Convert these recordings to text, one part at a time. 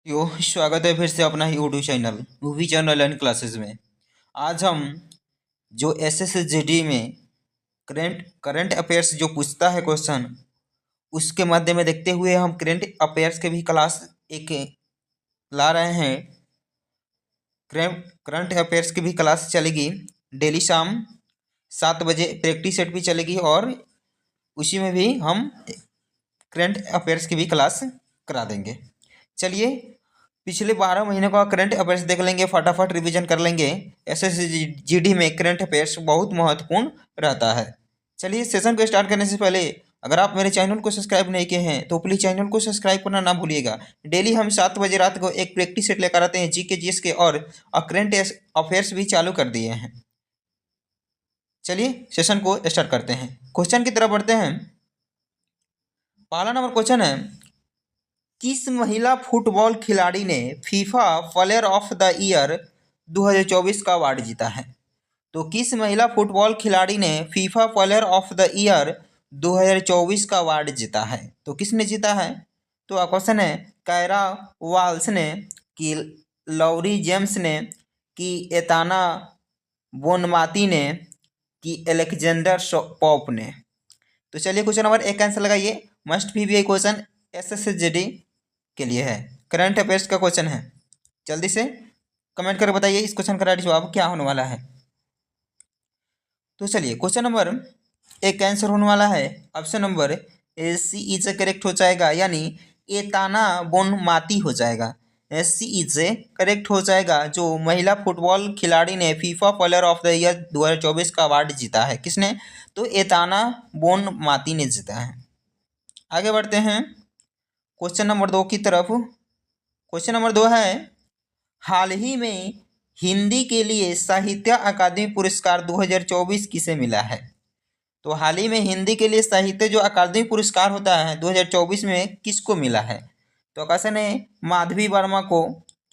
स्वागत है फिर से अपना YouTube channel movie channel and classes में। आज हम जो एसएसजीडी में करंट करंट अफेयर्स जो पूछता है क्वेश्चन, उसके माध्यम में देखते हुए हम करंट अफेयर्स के भी क्लास एक ला रहे हैं। करंट अफेयर्स की भी क्लास चलेगी डेली शाम 7 बजे। प्रैक्टिस सेट भी चलेगी और उसी में भी हम करंट अफेयर्स की भी क्लास करा देंगे। चलिए पिछले 12 महीने का करंट अफेयर्स देख लेंगे, फटाफट रिवीजन कर लेंगे। एसएसजीडी में करंट अफेयर्स बहुत महत्वपूर्ण रहता है। चलिए सेशन को स्टार्ट करने से पहले अगर आप मेरे चैनल को सब्सक्राइब नहीं किए हैं तो प्लीज़ चैनल को सब्सक्राइब करना ना भूलिएगा। डेली हम 7 बजे रात को एक प्रैक्टिस सेट लेकर आते हैं जीके जीएस के, और करंट अफेयर्स भी चालू कर दिए हैं। चलिए सेशन को स्टार्ट करते हैं, क्वेश्चन की तरफ बढ़ते हैं। पहला नंबर क्वेश्चन है, किस महिला फुटबॉल खिलाड़ी ने FIFA player of the year 2024 का अवार्ड जीता है? तो किस महिला फुटबॉल खिलाड़ी ने FIFA player of the year 2024 का अवार्ड जीता है? तो किसने जीता है? तो क्वेश्चन है, कायरा वाल्स ने, कि लॉरी जेम्स ने, कि एताना बोनमाती ने, कि एलेक्जेंडर पॉप ने? तो चलिए क्वेश्चन नंबर 1 का आंसर लगाइए। मस्ट भी क्वेश्चन एसएसजीडी के लिए है, करंट अफेयर्स का क्वेश्चन है। जल्दी से कमेंट करके बताइए इस क्वेश्चन का राइट जवाब क्या होने वाला है। तो चलिए क्वेश्चन नंबर 1 का आंसर होने वाला है option number C is correct हो जाएगा, यानी एताना बोनमाती हो जाएगा। सी इज करेक्ट हो जाएगा। जो महिला फुटबॉल खिलाड़ी ने FIFA player of the year 2024 का अवार्ड जीता है, किसने? तो एताना बोनमाती ने जीता है। आगे बढ़ते हैं क्वेश्चन नंबर 2 की तरफ। क्वेश्चन नंबर 2 है, हाल ही में हिंदी के लिए साहित्य अकादमी पुरस्कार 2024 किसे मिला है? तो हाल ही में हिंदी के लिए साहित्य जो अकादमी पुरस्कार होता है 2024 में किसको मिला है? तो क्वेश्चन है, माधवी वर्मा को,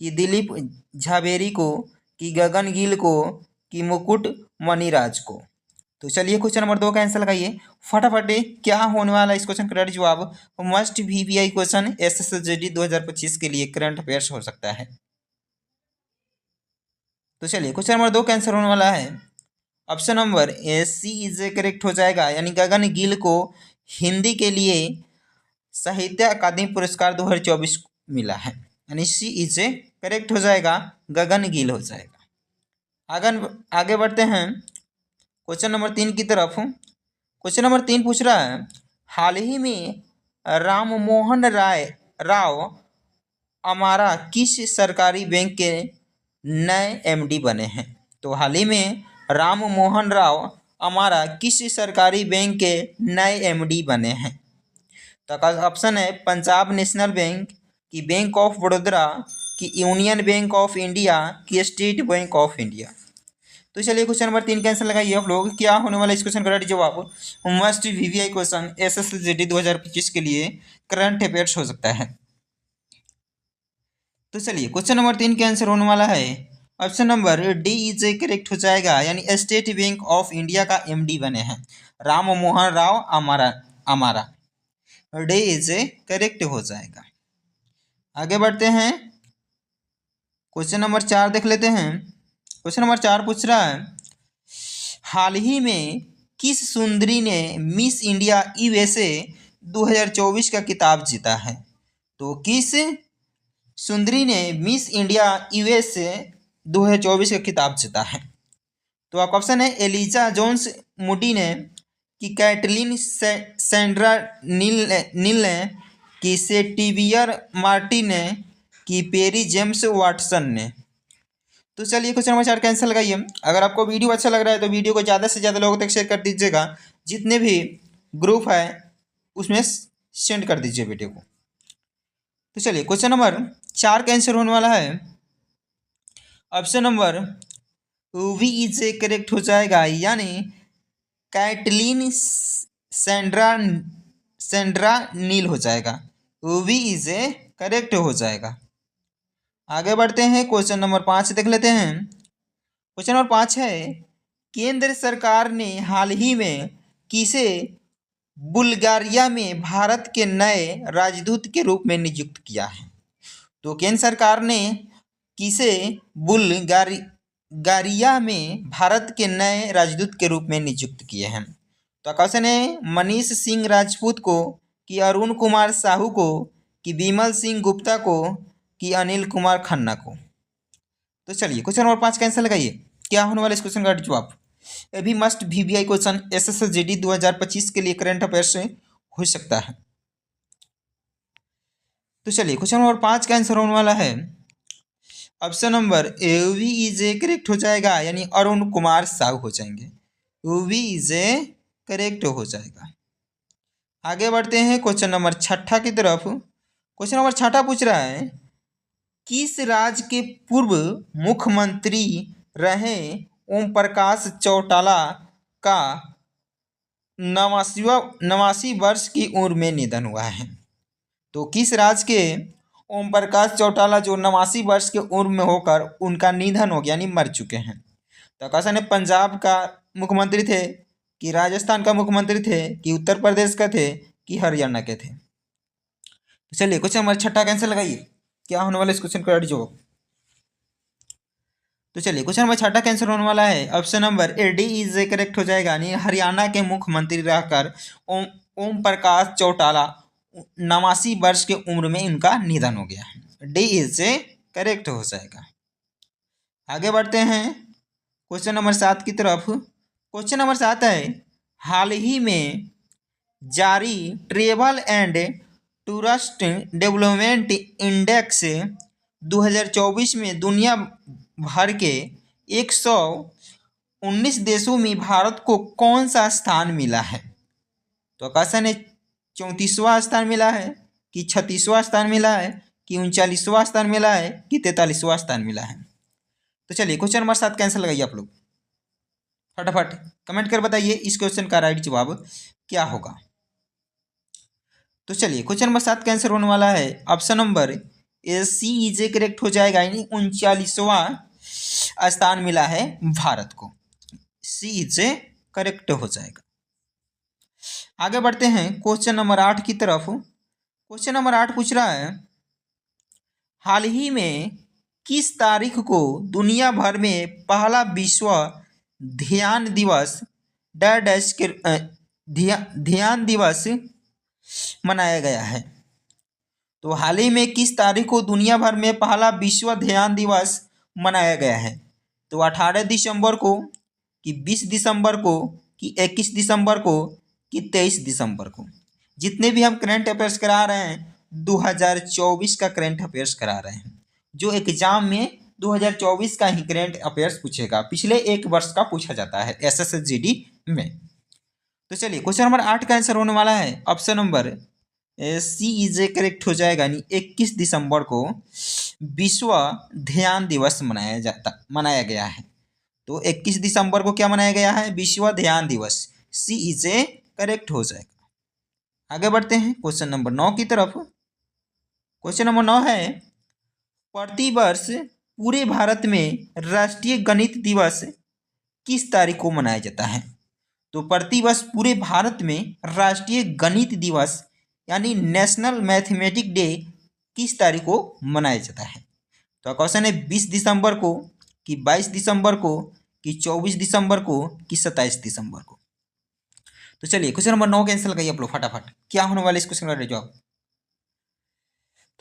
कि दिलीप झावेरी को, कि गगन गिल को, कि मुकुट मणिराज को? तो चलिए क्वेश्चन नंबर 2 का आंसर लगाइए फटाफट। क्या होने वाला है इस क्वेश्चन का राइट जवाब? मस्ट वीवीआई क्वेश्चन एसएसजीडी 2025 के लिए करंट अफेयर्स हो सकता है। तो चलिए क्वेश्चन नंबर 2 का आंसर होने वाला है option number C is correct हो जाएगा, यानी गगन गिल को हिंदी के लिए साहित्य अकादमी पुरस्कार 2024 मिला है, यानी सी इज करेक्ट हो जाएगा, गगन गिल हो जाएगा। आगे बढ़ते हैं क्वेश्चन नंबर 3 की तरफ। क्वेश्चन नंबर 3 पूछ रहा है, हाल ही में राम मोहन राव अमारा किस सरकारी बैंक के नए एमडी बने हैं? तो हाल ही में राम मोहन राव अमारा किस सरकारी बैंक के नए एमडी बने हैं? तो ऑप्शन है, पंजाब नेशनल बैंक, की बैंक ऑफ बड़ौदा, की यूनियन बैंक ऑफ इंडिया, की स्टेट बैंक ऑफ इंडिया? तो चलिए क्वेश्चन नंबर 3 का आंसर लगाइए आप लोग। क्या होने वाला इस क्वेश्चन का राइट जवाब? मस्ट वीवीआई क्वेश्चन एसएसजीडी 2025 के लिए करंट अफेयर्स हो सकता है। तो चलिए क्वेश्चन नंबर 3 के आंसर होने वाला है option number D is correct हो जाएगा, यानी स्टेट बैंक ऑफ इंडिया का एमडी बने हैं राम मोहन राव अमारा। डी इज करेक्ट हो जाएगा। आगे बढ़ते हैं क्वेश्चन नंबर 4 देख लेते हैं। क्वेश्चन नंबर 4 पूछ रहा है, हाल ही में किस सुंदरी ने मिस इंडिया यूएसए 2024 का खिताब जीता है? तो किस सुंदरी ने मिस इंडिया यूएसए 2024 का खिताब जीता है? तो आपका ऑप्शन है, एलिजा जोन्स मूडी ने, कि कैटलिन सैंड्रा नील ने, कि सेटिवियर मार्टिन ने, कि पेरी जेम्स वाटसन ने? तो चलिए क्वेश्चन नंबर 4 कैंसिल लगाइए। अगर आपको वीडियो अच्छा लग रहा है तो वीडियो को ज़्यादा से ज़्यादा लोगों तक शेयर कर दीजिएगा, जितने भी ग्रुप है उसमें सेंड कर दीजिए वीडियो को। तो चलिए क्वेश्चन नंबर 4 का आंसर होने वाला है option number V is correct हो जाएगा, यानी कैटलिन सैंड्रा नील हो जाएगा। वी इज करेक्ट हो जाएगा। आगे बढ़ते हैं क्वेश्चन नंबर 5 देख लेते हैं। क्वेश्चन नंबर 5 है, केंद्र सरकार ने हाल ही में किसे बुल्गारिया में भारत के नए राजदूत के रूप में नियुक्त किया है? तो केंद्र सरकार ने किसे बुल्गारिया में भारत के नए राजदूत के रूप में नियुक्त किए हैं? तो क्वेश्चन है मनीष सिंह राजपूत को, कि अरुण कुमार साहू को, कि विमल सिंह गुप्ता को, कि अनिल कुमार खन्ना को। तो चलिए क्वेश्चन नंबर 5 कैंसिल लगाइए। क्या होने वाला इस क्वेश्चन का जवाब? ये भी मस्ट VBI क्वेश्चन SSSGD 2025 के लिए करंट अफेयर से हो सकता है। तो चलिए क्वेश्चन नंबर 5 का आंसर होने वाला है ऑप्शन नंबर ए करेक्ट हो जाएगा, यानी अरुण कुमार साहू हो जाएंगे। करेक्ट हो जाएगा। आगे बढ़ते हैं क्वेश्चन नंबर 6 की तरफ। क्वेश्चन नंबर 6 पूछ रहा है किस राज्य के पूर्व मुख्यमंत्री रहे ओम प्रकाश चौटाला का 89 वर्ष की उम्र में निधन हुआ है? तो किस राज्य के ओम प्रकाश चौटाला जो 89 वर्ष के उम्र में होकर उनका निधन हो गया, यानी मर चुके हैं। तो कैसा ने पंजाब का मुख्यमंत्री थे, कि राजस्थान का मुख्यमंत्री थे, कि उत्तर प्रदेश का थे, कि हरियाणा के थे? तो चलिए क्वेश्चन नंबर 6 कैंसिल लगाइए। क्या होने वाला इस क्वेश्चन का जवाब? तो चलिए क्वेश्चन नंबर 6 कैंसिल होने वाला है ऑप्शन नंबर डी करेक्ट हो जाएगा, यानी हरियाणा के मुख्यमंत्री रहकर ओम प्रकाश चौटाला 89 वर्ष की उम्र में इनका निधन हो गया है। डी करेक्ट हो जाएगा। आगे बढ़ते हैं क्वेश्चन नंबर 7 की तरफ। क्वेश्चन नंबर 7 है हाल ही में जारी travel and tourist development index 2024 में दुनिया भर के 119 देशों में भारत को कौन सा स्थान मिला है? तो क्वेश्चन है 34वां स्थान मिला है, कि 36वां स्थान मिला है, कि 39वां स्थान मिला है, कि 43वां स्थान मिला है? तो चलिए क्वेश्चन नंबर 7 कैंसिल लगाइए आप लोग। फटाफट कमेंट कर बताइए इस क्वेश्चन का राइट जवाब क्या होगा। तो चलिए क्वेश्चन नंबर 7 का आंसर होने वाला है ऑप्शन नंबर सी करेक्ट हो जाएगा, यानी 39वां स्थान मिला है भारत को। सी करेक्ट हो जाएगा। आगे बढ़ते हैं क्वेश्चन नंबर 8 की तरफ। क्वेश्चन नंबर 8 पूछ रहा है हाल ही में किस तारीख को दुनिया भर में पहला विश्व ध्यान दिवस ध्यान दिवस मनाया गया है? तो हाल ही में किस तारीख को दुनिया भर में पहला विश्व ध्यान दिवस मनाया गया है? तो 18 दिसंबर को, कि 20 दिसंबर को, कि 21 दिसंबर को, कि 23 दिसंबर को? जितने भी हम करंट अफेयर्स करा रहे हैं 2024 का करंट अफेयर्स करा रहे हैं, जो एग्जाम में 2024 का ही करंट अफेयर्स पूछेगा, पिछले एक वर्ष का पूछा जाता है SSSGD में। तो चलिए क्वेश्चन नंबर 8 का आंसर होने वाला है ऑप्शन नंबर सी करेक्ट हो जाएगा, यानी 21 दिसंबर को विश्व ध्यान दिवस मनाया गया है। तो 21 दिसंबर को क्या मनाया गया है? विश्व ध्यान दिवस। सी करेक्ट हो जाएगा। आगे बढ़ते हैं क्वेश्चन नंबर 9 की तरफ। क्वेश्चन नंबर 9 है प्रतिवर्ष पूरे भारत में राष्ट्रीय गणित दिवस किस तारीख को मनाया जाता है? तो प्रतिवर्ष पूरे भारत में राष्ट्रीय गणित दिवस यानी नेशनल मैथमेटिक डे किस तारीख को मनाया जाता है? तो क्वेश्चन है 20 दिसंबर को, कि 22 दिसंबर को, कि 24 दिसंबर को, कि 27 दिसंबर को? तो चलिए क्वेश्चन नंबर 9 कैंसिल लगाइए आप लोग फटाफट। क्या होने वाला इस क्वेश्चन का जवाब?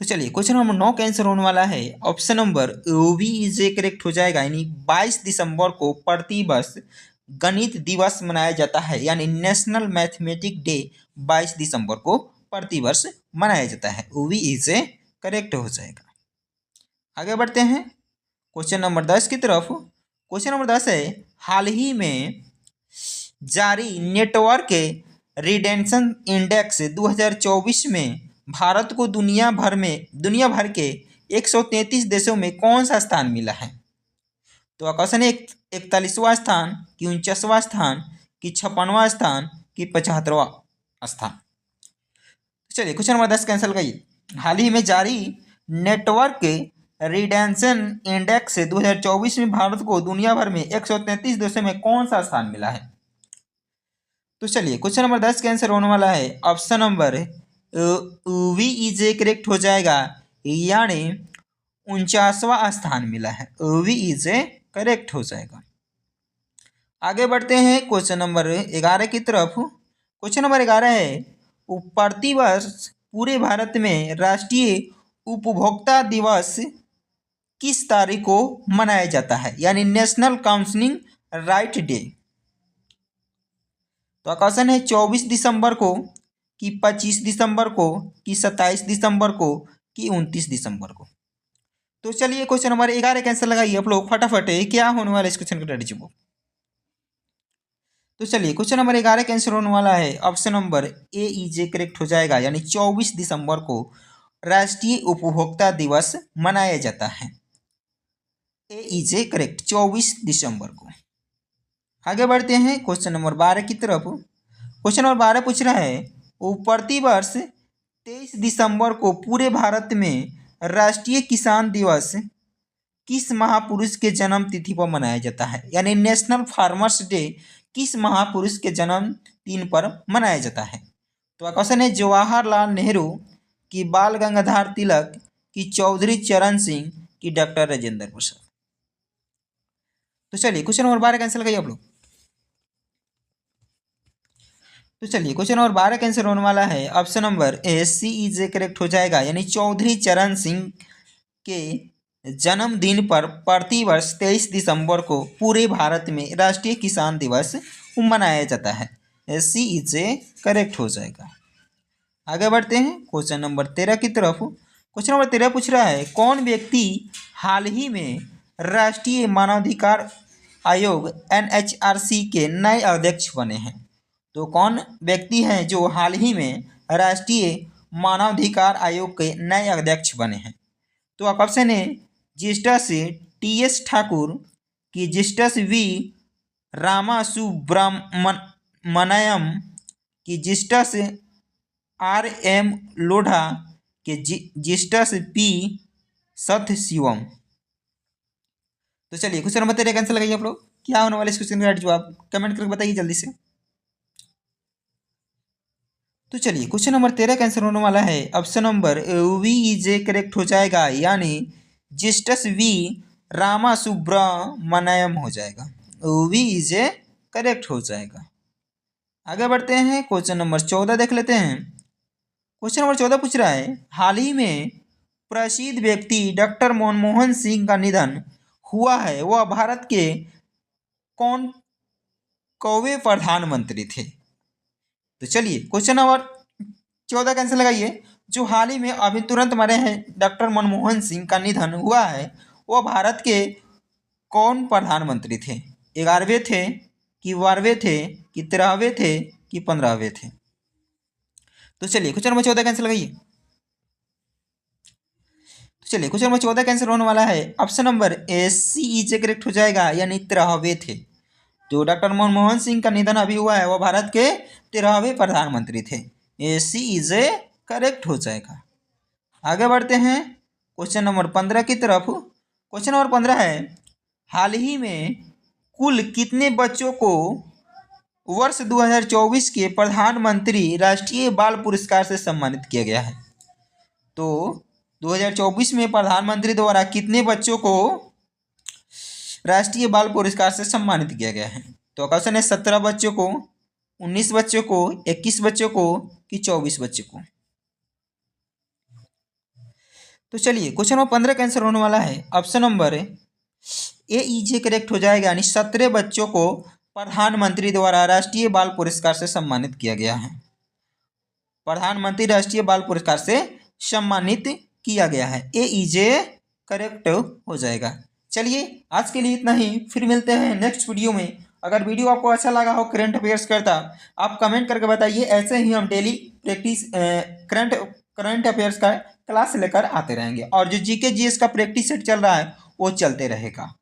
तो चलिए क्वेश्चन नंबर 9 का आंसर होने वाला है ऑप्शन नंबर बी करेक्ट हो जाएगा, यानी 22 दिसंबर को प्रतिवर्ष गणित दिवस मनाया जाता है, यानी नेशनल मैथमेटिक डे 22 दिसंबर को प्रतिवर्ष मनाया जाता है। बी करेक्ट हो जाएगा। आगे बढ़ते हैं क्वेश्चन नंबर 10 की तरफ। क्वेश्चन नंबर 10 है हाल ही में जारी नेटवर्क रिटेंशन इंडेक्स 2024 में भारत को दुनिया भर के 133 देशों में कौन सा स्थान मिला है? तो क्वेश्चन है 41वां स्थान, कि 49वां स्थान, कि 56वां स्थान, कि 75वां स्थान? चलिए क्वेश्चन नंबर 10 कैंसिल करिए। हाल ही में जारी नेटवर्क रिटेंशन इंडेक्स 2024 में भारत को दुनिया भर में 133 देशों में कौन सा स्थान मिला है? तो चलिए क्वेश्चन नंबर 10 का आंसर होने वाला है ऑप्शन नंबर वी करेक्ट हो जाएगा, यानी 49वां स्थान मिला है। वी इज ए करेक्ट हो जाएगा। आगे बढ़ते हैं क्वेश्चन नंबर 11 की तरफ। क्वेश्चन नंबर 11 है, प्रतिवर्ष पूरे भारत में राष्ट्रीय उपभोक्ता दिवस किस तारीख को मनाया जाता है, यानी नेशनल काउंसलिंग राइट डे। तो क्वेश्चन है 24 दिसंबर को कि 25 दिसंबर को कि 27 दिसंबर को कि 29 दिसंबर को। तो चलिए क्वेश्चन नंबर 11 का आंसर लगाइए आप लोग फटाफट। क्या होने वाला है इस क्वेश्चन का रेडी जवाब। तो चलिए क्वेश्चन नंबर 11 का आंसर होने वाला है option number A is correct हो जाएगा, यानी 24 दिसंबर को राष्ट्रीय उपभोक्ता दिवस मनाया जाता है। ए इज करेक्ट 24 दिसंबर को। आगे बढ़ते हैं क्वेश्चन नंबर 12 की तरफ। क्वेश्चन नंबर 12 पूछ रहा है, वो प्रतिवर्ष 23 दिसंबर को पूरे भारत में राष्ट्रीय किसान दिवस किस महापुरुष के जन्म तिथि पर मनाया जाता है, यानी नेशनल फार्मर्स डे किस महापुरुष के जन्म दिन पर मनाया जाता है। तो क्वेश्चन है जवाहरलाल नेहरू कि बाल गंगाधर तिलक कि चौधरी चरण सिंह कि डॉक्टर राजेंद्र प्रसाद। तो चलिए क्वेश्चन नंबर 12 का आंसर लगाइए आप लोग। तो चलिए क्वेश्चन नंबर 12 का आंसर होने वाला है option number A C is correct हो जाएगा, यानी चौधरी चरण सिंह के जन्मदिन पर प्रतिवर्ष 23 दिसंबर को पूरे भारत में राष्ट्रीय किसान दिवस मनाया जाता है। सी इज करेक्ट हो जाएगा। आगे बढ़ते हैं क्वेश्चन नंबर 13 की तरफ। क्वेश्चन नंबर 13 पूछ रहा है, कौन व्यक्ति हाल ही में राष्ट्रीय मानवाधिकार आयोग NHRC के नए अध्यक्ष बने हैं। तो कौन व्यक्ति हैं जो हाल ही में राष्ट्रीय मानवाधिकार आयोग के नए अध्यक्ष बने हैं। तो ऑप्शन है जस्टिस TS ठाकुर कि जस्टिस V रामासुब्रमण्यम कि जस्टिस RM लोढ़ा कि जस्टिस P सत्यशिवम। तो चलिए क्वेश्चन नंबर 13 का आंसर लगाइए आप लोग। क्या होने वाला इस क्वेश्चन का जवाब कमेंट करके बताइए जल्दी से। तो चलिए क्वेश्चन नंबर 13 का आंसर होने वाला है option number V is correct हो जाएगा, यानी जस्टिस V रामासुब्रमण्यम हो जाएगा। वी इज करेक्ट हो जाएगा। आगे बढ़ते हैं क्वेश्चन नंबर 14 देख लेते हैं। क्वेश्चन नंबर 14 पूछ रहा है, हाल ही में प्रसिद्ध व्यक्ति डॉक्टर मनमोहन सिंह का निधन हुआ है, वह भारत के कौन प्रधानमंत्री थे। तो चलिए क्वेश्चन नंबर 14 का आंसर लगाइए। जो हाल ही में अभी तुरंत मरे हैं डॉक्टर मनमोहन सिंह का निधन हुआ है, वह भारत के कौन प्रधानमंत्री थे। 11वें थे कि 12वें थे कि 13वें थे कि 15वें थे। तो चलिए क्वेश्चन नंबर 14 का आंसर लगाइए। तो चलिए क्वेश्चन नंबर 14 का आंसर होने वाला है option number A C is correct हो जाएगा, यानी 13वें थे। जो डॉक्टर मनमोहन सिंह का निधन अभी हुआ है वह भारत के 13वें प्रधानमंत्री थे। ए सी इज करेक्ट हो जाएगा। आगे बढ़ते हैं क्वेश्चन नंबर 15 की तरफ। क्वेश्चन नंबर 15 है, हाल ही में कुल कितने बच्चों को वर्ष 2024 के प्रधानमंत्री राष्ट्रीय बाल पुरस्कार से सम्मानित किया गया है। तो 2024 में प्रधानमंत्री द्वारा कितने बच्चों को राष्ट्रीय बाल पुरस्कार से सम्मानित किया गया है। तो क्वेश्चन है 17 बच्चों को, 19 बच्चों को, 21 बच्चों को कि 24 बच्चों को। तो चलिए क्वेश्चन नंबर 15 का आंसर होने वाला है option number A is correct हो जाएगा, यानी 17 बच्चों को प्रधानमंत्री द्वारा राष्ट्रीय बाल पुरस्कार से सम्मानित किया गया है। प्रधानमंत्री राष्ट्रीय बाल पुरस्कार से सम्मानित किया गया है। ए इज करेक्ट हो जाएगा। चलिए आज के लिए इतना ही, फिर मिलते हैं नेक्स्ट वीडियो में। अगर वीडियो आपको अच्छा लगा हो करंट अफेयर्स करता, आप कमेंट करके बताइए। ऐसे ही हम डेली प्रैक्टिस करंट अफेयर्स का क्लास लेकर आते रहेंगे, और जो जीके जीएस का प्रैक्टिस सेट चल रहा है वो चलते रहेगा।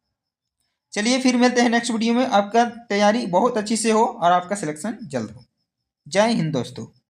चलिए फिर मिलते हैं नेक्स्ट वीडियो में। आपका तैयारी बहुत अच्छी से हो और आपका सिलेक्शन जल्द हो। जय हिंद दोस्तों।